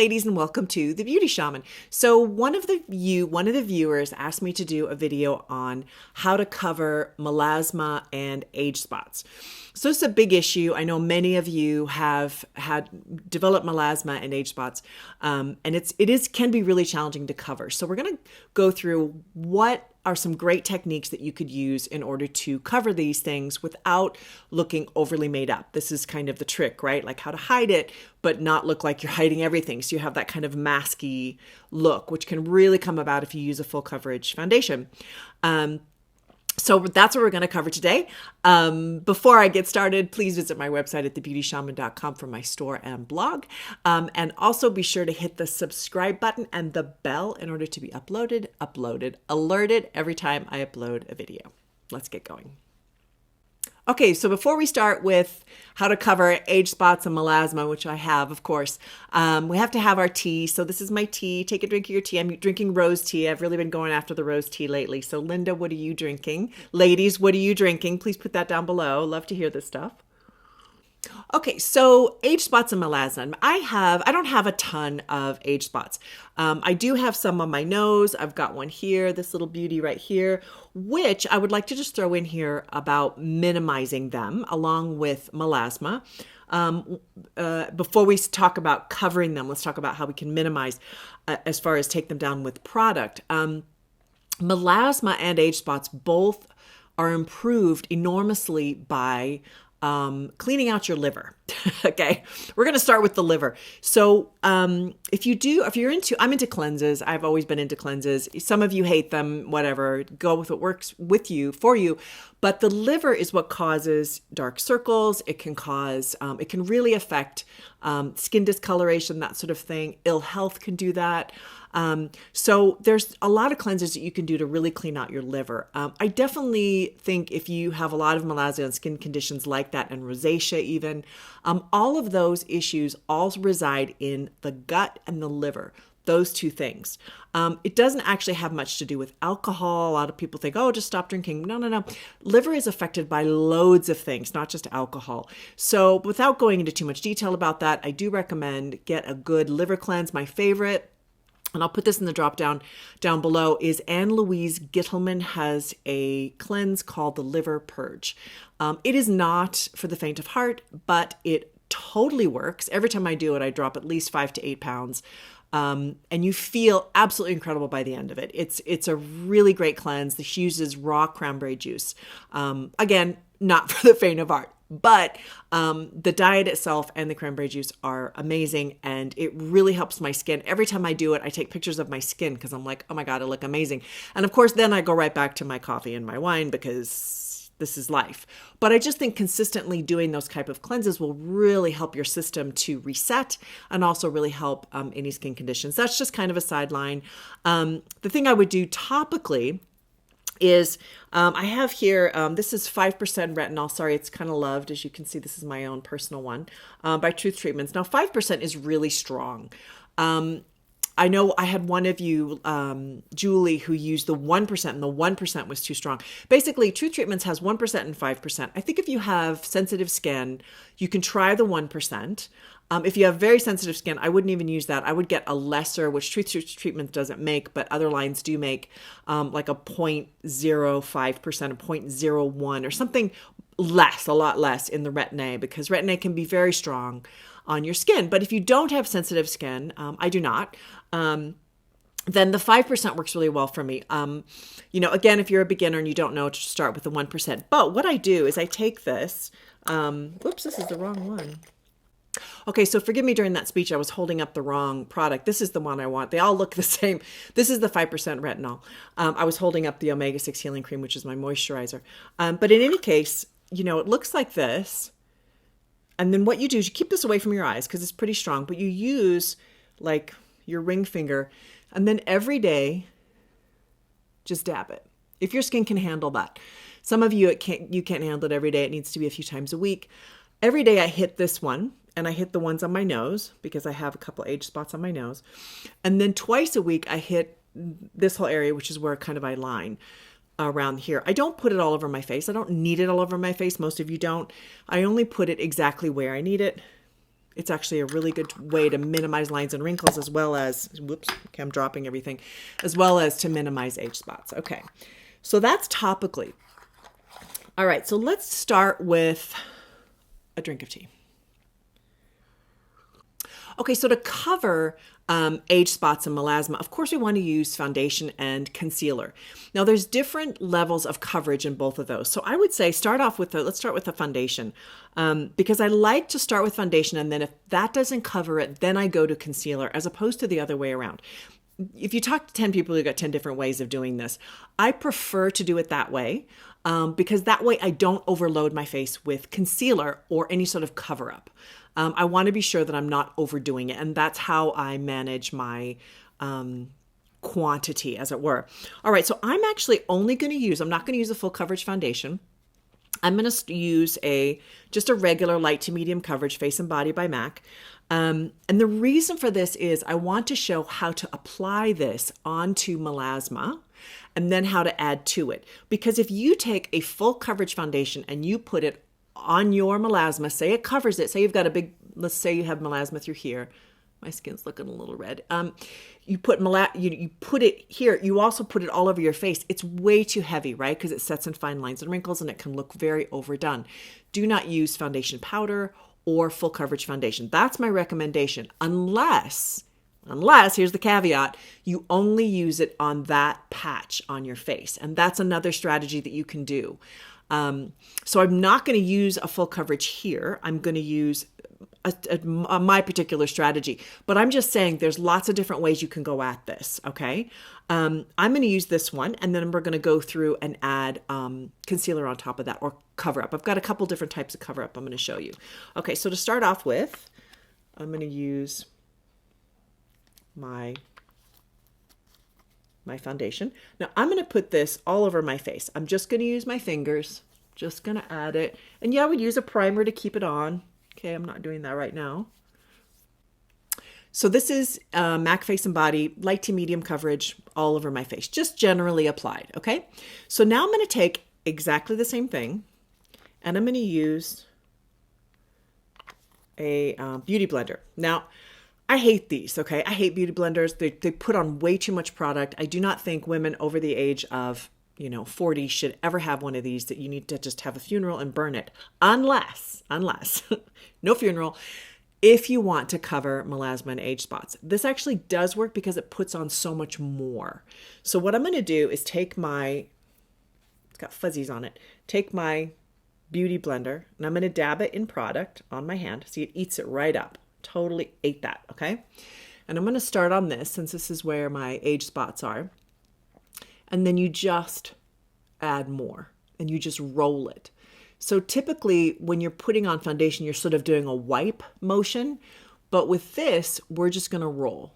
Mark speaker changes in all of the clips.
Speaker 1: ladies, and welcome to The Beauty Shaman. So one of the viewers asked me to do a video on how to cover melasma and age spots. So it's a big issue. I know many of you have had developed melasma and age spots, and it can be really challenging to cover. So we're going to go through what are some great techniques that you could use in order to cover these things without looking overly made up. This is kind of the trick, right? Like how to hide it, but not look like you're hiding everything. So you have that kind of masky look, which can really come about if you use a full coverage foundation. So that's what we're going to cover today. Before I get started, please visit my website at thebeautyshaman.com for my store and blog. And also be sure to hit the subscribe button and the bell in order to be alerted every time I upload a video. Let's get going. Okay, so before we start with how to cover age spots and melasma, which I have, of course, we have to have our tea. So this is my tea. Take a drink of your tea. I'm drinking rose tea. I've really been going after the rose tea lately. So Linda, what are you drinking? Ladies, what are you drinking? Please put that down below. Love to hear this stuff. Okay, so age spots and melasma. I don't have a ton of age spots. I do have some on my nose. I've got one here, this little beauty right here, which I would like to just throw in here about minimizing them along with melasma. Before we talk about covering them, let's talk about how we can minimize as far as take them down with product. Melasma and age spots both are improved enormously by cleaning out your liver. Okay. We're going to start with the liver. So, I'm into cleanses. I've always been into cleanses. Some of you hate them, whatever, go with what works for you. But the liver is what causes dark circles. It can really affect, skin discoloration, that sort of thing. Ill health can do that. So there's a lot of cleanses that you can do to really clean out your liver. I definitely think if you have a lot of melasma and skin conditions like that and rosacea even, all of those issues all reside in the gut and the liver. Those two things. It doesn't actually have much to do with alcohol. A lot of people think, oh, just stop drinking. No. Liver is affected by loads of things, not just alcohol. So without going into too much detail about that, I do recommend get a good liver cleanse. My favorite, and I'll put this in the drop down below, is Anne Louise Gittelman has a cleanse called the Liver Purge. It is not for the faint of heart, but it totally works. Every time I do it, I drop at least 5 to 8 pounds. And you feel absolutely incredible by the end of it. It's a really great cleanse. This uses raw cranberry juice. Again, not for the faint of heart. But the diet itself and the cranberry juice are amazing, and it really helps my skin. Every time I do it, I take pictures of my skin because I'm like, oh my God, I look amazing. And of course, then I go right back to my coffee and my wine because this is life. But I just think consistently doing those type of cleanses will really help your system to reset and also really help any skin conditions. That's just kind of a sideline. The thing I would do topically is I have here, this is 5% retinol. Sorry, it's kind of loved. As you can see, this is my own personal one by Truth Treatments. Now, 5% is really strong. I know I had one of you, Julie, who used the 1%, and the 1% was too strong. Basically, Truth Treatments has 1% and 5%. I think if you have sensitive skin, you can try the 1%. If you have very sensitive skin, I wouldn't even use that. I would get a lesser, which Truth Treatment doesn't make, but other lines do make, like a 0.05%, a 0.01, or something less, a lot less in the Retin-A, because Retin-A can be very strong on your skin. But if you don't have sensitive skin, I do not, then the 5% works really well for me. Again, if you're a beginner and you don't know, to start with the 1%. But what I do is I take this, whoops, this is the wrong one. Okay, so forgive me during that speech, I was holding up the wrong product. This is the one I want. They all look the same. This is the 5% retinol. I was holding up the omega-6 healing cream, which is my moisturizer. But in any case, it looks like this. And then what you do is you keep this away from your eyes because it's pretty strong, but you use like your ring finger, and then every day, just dab it. If your skin can handle that. Some of you, you can't handle it every day. It needs to be a few times a week. Every day I hit this one, and I hit the ones on my nose because I have a couple age spots on my nose. And then twice a week I hit this whole area, which is where kind of I line around here. I don't put it all over my face. I don't need it all over my face. Most of you don't. I only put it exactly where I need it. It's actually a really good way to minimize lines and wrinkles, as well as, whoops, okay, I'm dropping everything, as well as to minimize age spots. Okay, so that's topically. All right, so let's start with a drink of tea. Okay, so to cover age spots and melasma, of course we want to use foundation and concealer. Now there's different levels of coverage in both of those. So I would say let's start with the foundation, because I like to start with foundation, and then if that doesn't cover it, then I go to concealer, as opposed to the other way around. If you talk to 10 people, you've got 10 different ways of doing this. I prefer to do it that way, because that way I don't overload my face with concealer or any sort of cover up. I want to be sure that I'm not overdoing it, and that's how I manage my quantity, as it were. All right, so I'm actually only going to I'm not going to use a full coverage foundation. I'm going to use just a regular light to medium coverage Face and Body by MAC. And the reason for this is I want to show how to apply this onto melasma and then how to add to it. Because if you take a full coverage foundation and you put it on your melasma, say it covers it, say you've got let's say you have melasma through here. My skin's looking a little red. You put you put it here. You also put it all over your face. It's way too heavy, right? Because it sets in fine lines and wrinkles, and it can look very overdone. Do not use foundation powder or full coverage foundation. That's my recommendation, unless here's the caveat, you only use it on that patch on your face. And that's another strategy that you can do. So I'm not going to use a full coverage here. I'm going to use my particular strategy, but I'm just saying there's lots of different ways you can go at this. Okay. I'm going to use this one, and then we're going to go through and add concealer on top of that, or cover up. I've got a couple different types of cover up I'm going to show you. Okay. So to start off with, I'm going to use my foundation. Now I'm going to put this all over my face. I'm just going to use my fingers, just going to add it. And yeah, I would use a primer to keep it on. Okay, I'm not doing that right now. So this is MAC Face and Body, light to medium coverage all over my face, just generally applied, okay? So now I'm going to take exactly the same thing, and I'm going to use a beauty blender. Now, I hate these, okay? I hate beauty blenders. They put on way too much product. I do not think women over the age of 40 should ever have one of these that you need to just have a funeral and burn it. Unless, no funeral, if you want to cover melasma and age spots. This actually does work because it puts on so much more. So what I'm going to do is take it's got fuzzies on it, take my beauty blender, and I'm going to dab it in product on my hand. See, it eats it right up. Totally ate that, okay? And I'm going to start on this, since this is where my age spots are. And then you just add more, and you just roll it. So typically when you're putting on foundation, you're sort of doing a wipe motion, but with this, we're just going to roll.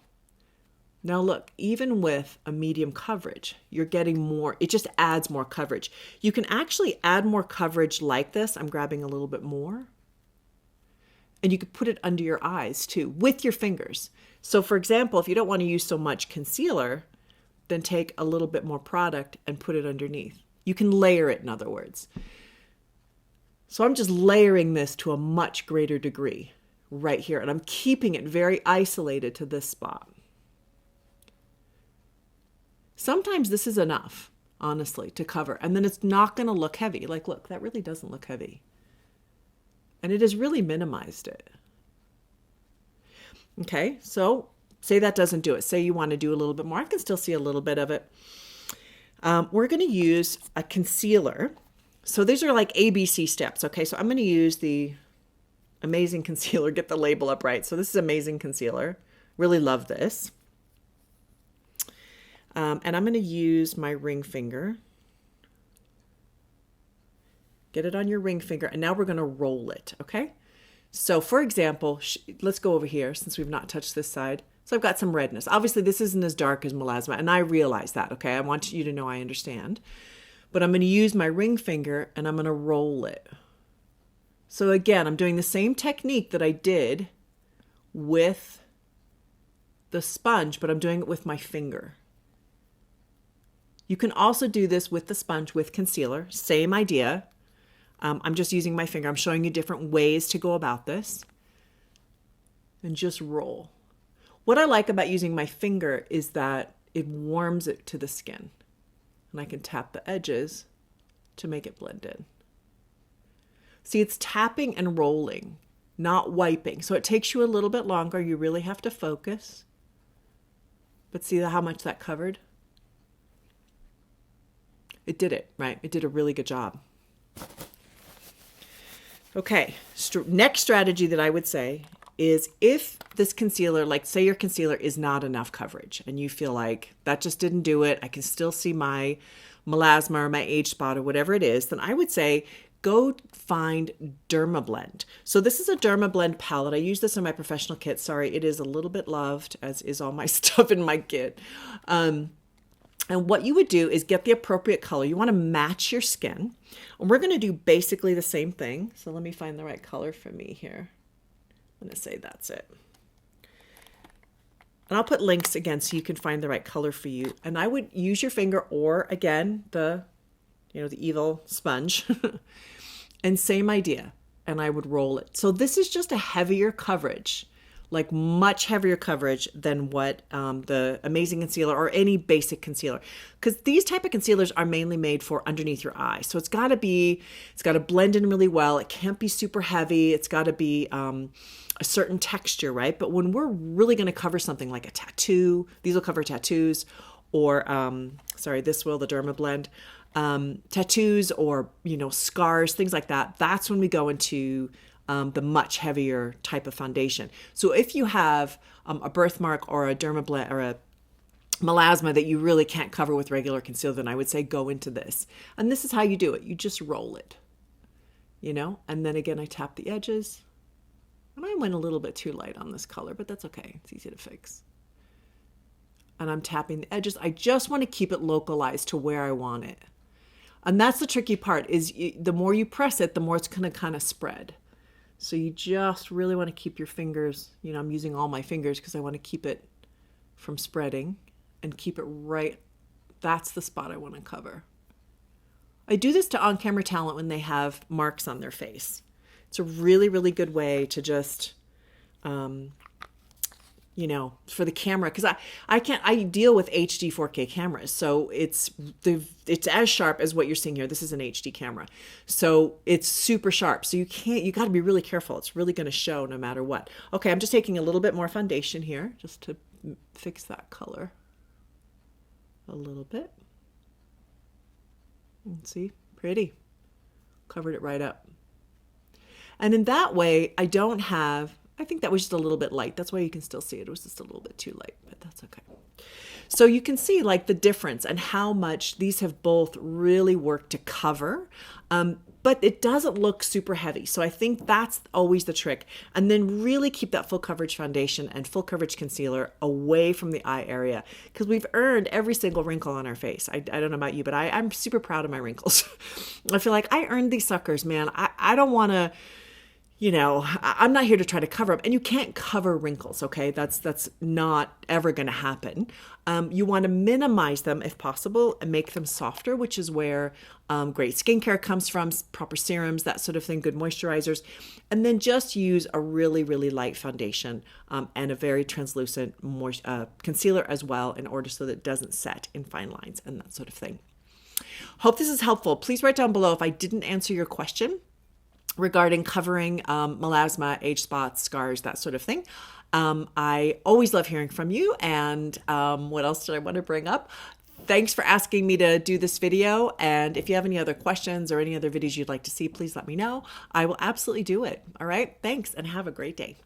Speaker 1: Now look, even with a medium coverage, you're getting more, it just adds more coverage. You can actually add more coverage like this. I'm grabbing a little bit more. And you could put it under your eyes too, with your fingers. So for example, if you don't want to use so much concealer, then take a little bit more product and put it underneath. You can layer it, in other words. So I'm just layering this to a much greater degree right here, and I'm keeping it very isolated to this spot. Sometimes this is enough, honestly, to cover, and then it's not going to look heavy. Like, look, that really doesn't look heavy. And it has really minimized it. Okay, so say that doesn't do it. Say you want to do a little bit more. I can still see a little bit of it. We're going to use a concealer. So these are like ABC steps. Okay, so I'm going to use the Amazing Concealer. Get the label up right. So this is Amazing Concealer. Really love this. And I'm going to use my ring finger. Get it on your ring finger. And now we're going to roll it. Okay. So for example, let's go over here since we've not touched this side. So I've got some redness. Obviously, this isn't as dark as melasma, and I realize that, okay? I want you to know I understand. But I'm going to use my ring finger, and I'm going to roll it. So again, I'm doing the same technique that I did with the sponge, but I'm doing it with my finger. You can also do this with the sponge with concealer. Same idea. I'm just using my finger. I'm showing you different ways to go about this. and just roll. What I like about using my finger is that it warms it to the skin. And I can tap the edges to make it blend in. See, it's tapping and rolling, not wiping. So it takes you a little bit longer. You really have to focus. But see how much that covered? It did it, right? It did a really good job. Okay, next strategy that I would say is if this concealer, like say your concealer is not enough coverage and you feel like that just didn't do it, I can still see my melasma or my age spot or whatever it is, then I would say go find Dermablend. So this is a Dermablend palette. I use this in my professional kit. Sorry, it is a little bit loved, as is all my stuff in my kit. And what you would do is get the appropriate color. You want to match your skin. And we're going to do basically the same thing. So let me find the right color for me here. I'm going to say that's it. And I'll put links again so you can find the right color for you. And I would use your finger or again, the evil sponge. And same idea. And I would roll it. So this is just a heavier coverage, like much heavier coverage than what the Amazing Concealer or any basic concealer. Because these type of concealers are mainly made for underneath your eye. So it's got to blend in really well. It can't be super heavy. It's got to be a certain texture, right? But when we're really going to cover something like a tattoo, these will cover tattoos, or this will, the Dermablend. Tattoos or, scars, things like that. That's when we go into the much heavier type of foundation. So if you have a birthmark or a Dermablend or a melasma that you really can't cover with regular concealer, then I would say go into this. And this is how you do it. You just roll it, and then again, I tap the edges. And I went a little bit too light on this color, but that's okay. It's easy to fix. And I'm tapping the edges. I just want to keep it localized to where I want it. And that's the tricky part is the more you press it, the more it's going to kind of spread. So you just really want to keep your fingers, I'm using all my fingers because I want to keep it from spreading and keep it right. That's the spot I want to cover. I do this to on-camera talent when they have marks on their face. It's a really, really good way to just, for the camera, because I deal with HD 4K cameras, so it's as sharp as what you're seeing here. This is an HD camera, so it's super sharp. So you got to be really careful. It's really going to show no matter what. Okay, I'm just taking a little bit more foundation here just to fix that color a little bit. And see, pretty. Covered it right up. And in that way, I think that was just a little bit light. That's why you can still see it. It was just a little bit too light, but that's okay. So you can see like the difference and how much these have both really worked to cover, but it doesn't look super heavy. So I think that's always the trick. And then really keep that full coverage foundation and full coverage concealer away from the eye area, because we've earned every single wrinkle on our face. I don't know about you, but I'm super proud of my wrinkles. I feel like I earned these suckers, man. I don't want to, I'm not here to try to cover them. And you can't cover wrinkles, okay? That's not ever going to happen. You want to minimize them if possible and make them softer, which is where great skincare comes from, proper serums, that sort of thing, good moisturizers. And then just use a really, really light foundation and a very translucent concealer as well, in order so that it doesn't set in fine lines and that sort of thing. Hope this is helpful. Please write down below if I didn't answer your question regarding covering melasma, age spots, scars, that sort of thing. I always love hearing from you. And what else did I want to bring up? Thanks for asking me to do this video. And if you have any other questions or any other videos you'd like to see, please let me know. I will absolutely do it. All right. Thanks and have a great day.